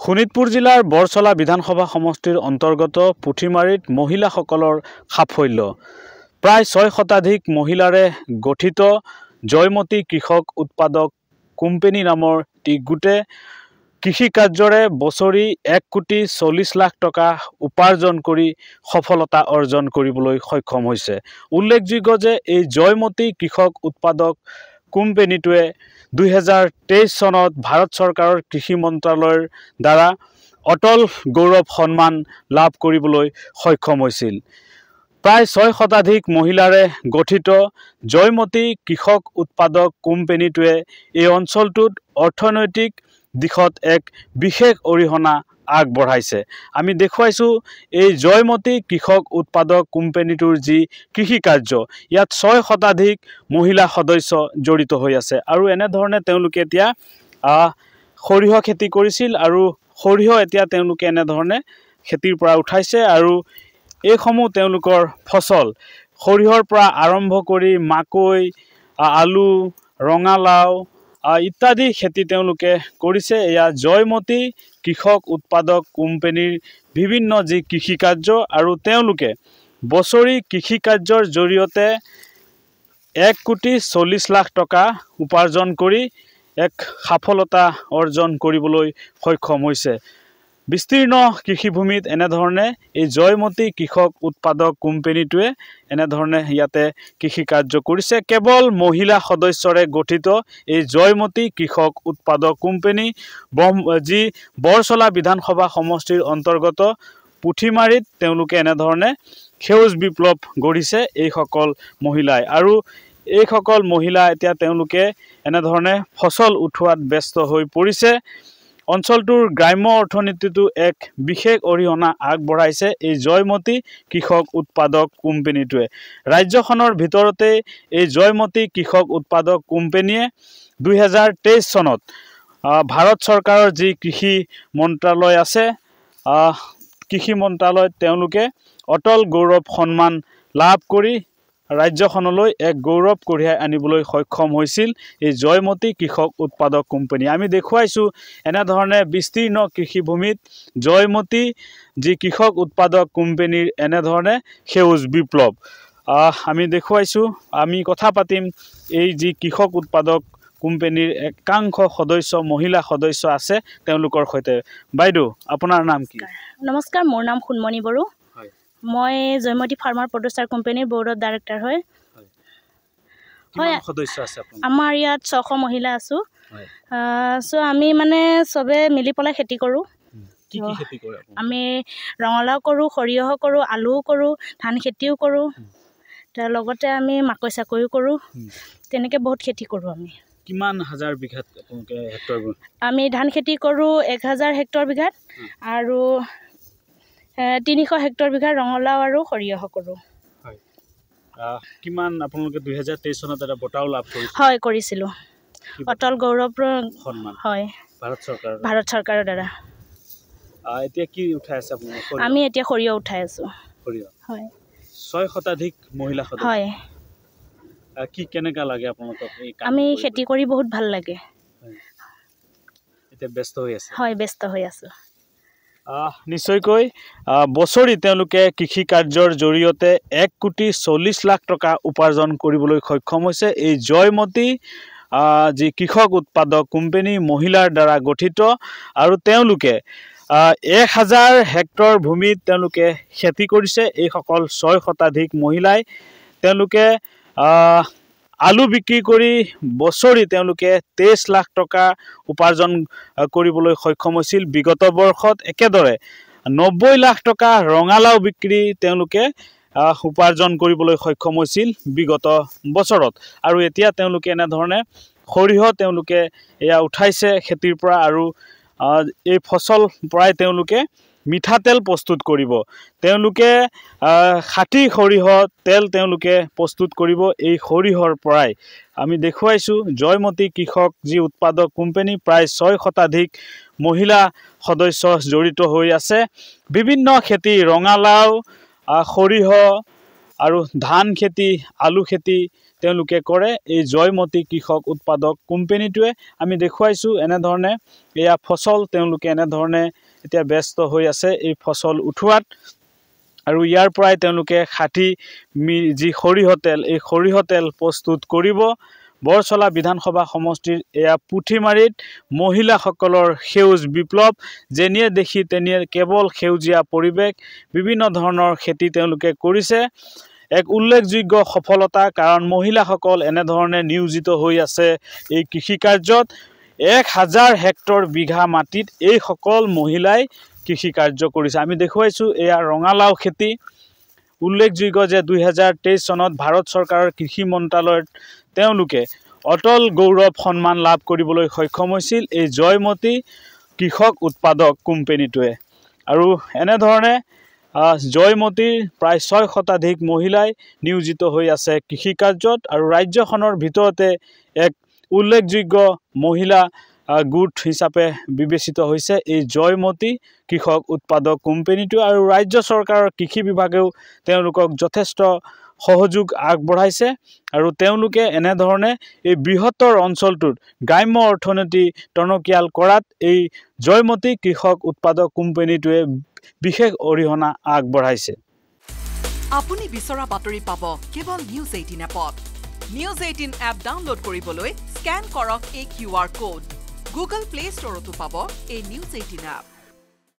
শোণিতপুৰ জিলাৰ বৰছলা বিধানসভা সমষ্টিৰ অন্তৰ্গত পুথিমাৰীত মহিলাসকলৰ সাফল্য প্ৰায় 6 শতাধিক মহিলাৰে গঠিত জয়মতী কৃষক উৎপাদক কোম্পানী নামৰ গোটে কৃষি কাৰ্যৰে বছৰি 1,40 লাখ টকা উপাৰ্জন কৰি সফলতা অৰ্জন কৰিবলৈ সক্ষম হৈছে। উল্লেখযোগ্য যে এই জয়মতী কৃষক উৎপাদক কোম্পানীটোৱে 2023 চনত ভাৰত চৰকাৰৰ কৃষি মন্ত্ৰালয়ৰ দ্বাৰা অটল গৌৰৱ সন্মান লাভ কৰিবলৈ সক্ষম হৈছিল। প্ৰায় 6 শতাধিক মহিলাৰে গঠিত জয়মতী কৃষক উৎপাদক কোম্পানীটোৱে এই অঞ্চলটোত অৰ্থনৈতিক দিশত এক বিশেষ অৰিহণা আগবঢ়াইছে। আমি দেখুৱাইছোঁ এই জয়মতী কৃষক উৎপাদক কোম্পানীটোৰ যি কৃষি কাৰ্য, ইয়াত 6 শতাধিক মহিলা সদস্য জড়িত হৈ আছে আৰু এনেধৰণে তেওঁলোকে এতিয়া সৰিয়হ খেতি কৰিছিল আৰু সৰিয়হ এতিয়া তেওঁলোকে এনেধৰণে খেতিৰ পৰা উঠাইছে আৰু এইসমূহ তেওঁলোকৰ ফচল সৰিয়হৰ পৰা আৰম্ভ কৰি মাকৈ, আলু, ৰঙালাও ইত্যাদি খেতি তেওঁলোকে কৰিছে। এয়া জয়মতী কৃষক উৎপাদক কোম্পানীৰ বিভিন্ন যি কৃষি কাৰ্য আৰু তেওঁলোকে বছৰি কৃষি কাৰ্যৰ জৰিয়তে 1,40 লাখ টকা উপাৰ্জন কৰি এক সফলতা অৰ্জন কৰিবলৈ সক্ষম হৈছে। বিস্তীৰ্ণ কৃষিভূমিত এনেধৰণে এই জয়মতী কৃষক উৎপাদক কোম্পানীটোৱে এনেধৰণে ইয়াতে কৃষি কাৰ্য কৰিছে। কেৱল মহিলা সদস্যৰে গঠিত এই জয়মতী কৃষক উৎপাদক কোম্পানী যি বৰছলা বিধানসভা সমষ্টিৰ অন্তৰ্গত পুথিমাৰীত তেওঁলোকে এনেধৰণে সেউজ বিপ্লৱ গঢ়িছে এইসকল মহিলাই আৰু এইসকল মহিলা এতিয়া তেওঁলোকে এনেধৰণে ফচল উঠোৱাত ব্যস্ত হৈ পৰিছে। অঞ্চলটোৰ গ্ৰাম্য অৰ্থনীতিটো এক বিশেষ অৰিহণা আগবঢ়াইছে এই জয়মতী কৃষক উৎপাদক কোম্পানীটোৱে। ৰাজ্যখনৰ ভিতৰতে এই জয়মতী কৃষক উৎপাদক কোম্পানীয়ে 2023 চনত ভাৰত চৰকাৰৰ যি কৃষি মন্ত্ৰালয় আছে, কৃষি মন্ত্ৰালয়ত তেওঁলোকে অটল গৌৰৱ সন্মান লাভ কৰি ৰাজ্যখনলৈ এক গৌৰৱ কঢ়িয়াই আনিবলৈ সক্ষম হৈছিল এই জয়মতী কৃষক উৎপাদক কোম্পানী। আমি দেখুৱাইছোঁ এনেধৰণে বিস্তীৰ্ণ কৃষিভূমিত জয়মতী যি কৃষক উৎপাদক কোম্পানীৰ এনেধৰণে সেউজ বিপ্লৱ আমি দেখুৱাইছোঁ। আমি কথা পাতিম এই যি কৃষক উৎপাদক কোম্পানীৰ একাংশ সদস্য মহিলা সদস্য আছে তেওঁলোকৰ সৈতে। বাইদেউ, আপোনাৰ নাম কি? নমস্কাৰ, মোৰ নাম সোণমণি বড়ো। মই জয়মতী ফাৰ্মাৰ প্ৰডিউচাৰ কোম্পানীৰ বৰ্ডৰ ডাইৰেক্টৰ হয়। সদস্য আছে আমাৰ ইয়াত 600 মহিলা আছোঁ। আমি মানে চবে মিলি পেলাই খেতি কৰোঁ। আমি ৰঙালাও কৰোঁ, সৰিয়হ কৰোঁ, আলুও কৰোঁ, ধান খেতিও কৰোঁ, তাৰ লগতে আমি মাকৈ চাকৰিও কৰোঁ। তেনেকৈ বহুত খেতি কৰোঁ। আমি কিমান হাজাৰ বিঘাত আপোনালোকে হেক্টৰ? আমি ধান খেতি কৰোঁ 1000 হেক্টৰ বিঘাত আৰু 300 হেক্টৰ বিঘাত ৰঙালাও আৰু সৰিয়হ কৰোঁ। কিমান আপোনালোকে 2023 চনত এটা বঁটাও লাভ কৰিছিল? হয়, কৰিছিলোঁ। অটল গৌৰৱ সন্মান, হয়, ভাৰত চৰকাৰৰ দ্বাৰা। এতিয়া কি উঠাই আছে আপোনালোকে? আমি এতিয়া সৰিয়হ উঠাই আছোঁ। সৰিয়হ, হয়। 6 শতাধিক মহিলা সদস্য। হয়। কি কেনেকা লাগে আপোনালোকক? আমি খেতি কৰি বহুত ভাল লাগে। এতিয়া ব্যস্ত হৈ আছে? হয়, ব্যস্ত হৈ আছোঁ। নিশ্চয়কৈ বছৰি তেওঁলোকে কৃষি কাৰ্যৰ জৰিয়তে 1,40 লাখ টকা উপাৰ্জন কৰিবলৈ সক্ষম হৈছে। এই জয়মতী যি কৃষক উৎপাদক কোম্পানী মহিলাৰ দ্বাৰা গঠিত আৰু তেওঁলোকে 1000 হেক্টৰ ভূমিত তেওঁলোকে খেতি কৰিছে। এইসকল 6 শতাধিক মহিলাই তেওঁলোকে আলু বিক্ৰী কৰি বছৰি তেওঁলোকে 23 লাখ টকা উপাৰ্জন কৰিবলৈ সক্ষম হৈছিল। বিগত বৰ্ষত একেদৰে 90 লাখ টকা ৰঙালাও বিক্ৰী তেওঁলোকে উপাৰ্জন কৰিবলৈ সক্ষম হৈছিল বিগত বছৰত। আৰু এতিয়া তেওঁলোকে এনেধৰণে সৰিয়হ তেওঁলোকে এয়া উঠাইছে খেতিৰ পৰা আৰু এই ফচল পৰাই তেওঁলোকে মিঠাতেল প্ৰস্তুত কৰিব। তেওঁলোকে খাটি সৰিয়হ তেল তেওঁলোকে প্ৰস্তুত কৰিব এই সৰিয়হৰ পৰাই। আমি দেখুৱাইছোঁ জয়মতী কৃষক যি উৎপাদক কোম্পানী প্ৰায় 6 শতাধিক মহিলা সদস্য জড়িত হৈ আছে। বিভিন্ন খেতি ৰঙালাও, সৰিয়হ আৰু ধান খেতি, আলু খেতি তেওঁলোকে কৰে এই জয়মতী কৃষক উৎপাদক কোম্পানীটোৱে আমি দেখুৱাইছোঁ এনেধৰণে এয়া ফচল তেওঁলোকে এনেধৰণে এতিয়া ব্যস্ত হৈ আছে এই ফচল উঠোৱাত আৰু ইয়াৰ পৰাই তেওঁলোকে 60 যি সৰিয়হ তেল এই সৰিয়হ তেল প্ৰস্তুত কৰিব বৰচলা বিধানসভা সমষ্টিৰ এয়া পুথিমাৰীত মহিলাসকলৰ সেউজ বিপ্লৱ যেনিয়ে দেখি তেনিয়ে কেৱল সেউজীয়া পৰিৱেশ বিভিন্ন ধৰণৰ খেতি তেওঁলোকে কৰিছে এক উল্লেখযোগ্য সফলতা কাৰণ মহিলাসকল এনেধৰণে নিয়োজিত হৈ আছে এই কৃষি কাৰ্যত 1000 হেক্টৰ বিঘা মাটিত এই সকল মহিলাই কৃষি কাৰ্য কৰিছে আমি দেখুৱাইছোঁ এয়া ৰঙালাও খেতি উল্লেখযোগ্য যে 2023 চনত ভাৰত চৰকাৰৰ কৃষি মন্ত্ৰালয়ত তেওঁলোকে অটল গৌৰৱ সন্মান লাভ কৰিবলৈ সক্ষম হৈছিল এই জয়মতী কৃষক উৎপাদক কোম্পানীটোৱে আৰু এনেধৰণে জয়মতীৰ প্ৰায় 6 শতাধিক মহিলাই নিয়োজিত হৈ আছে কৃষি কাৰ্যত আৰু ৰাজ্যখনৰ ভিতৰতে এক উল্লেখযোগ্য মহিলা গোট হিচাপে বিবেচিত হৈছে এই জয়মতী কৃষক উৎপাদক কোম্পানীটো আৰু ৰাজ্য চৰকাৰৰ কৃষি বিভাগেও তেওঁলোকক যথেষ্ট সহযোগ আগবঢ়াইছে আৰু তেওঁলোকে এনেধৰণে এই বৃহত্তৰ অঞ্চলটোত গ্ৰাম্য অৰ্থনীতি টনকিয়াল কৰাত এই জয়মতী কৃষক উৎপাদক কোম্পানীটোৱে বিশেষ অৰিহণা আগবঢ়াইছে আপুনি বিচৰা বাতৰি পাব কেৱল নিউজ 18 এপত নিউজ 18 এপ ডাউনলোড কৰিবলৈ স্ক্যান কৰক এই QR কোড গুগল প্লে ষ্টৰতো পাব এই নিউজ 18 এপ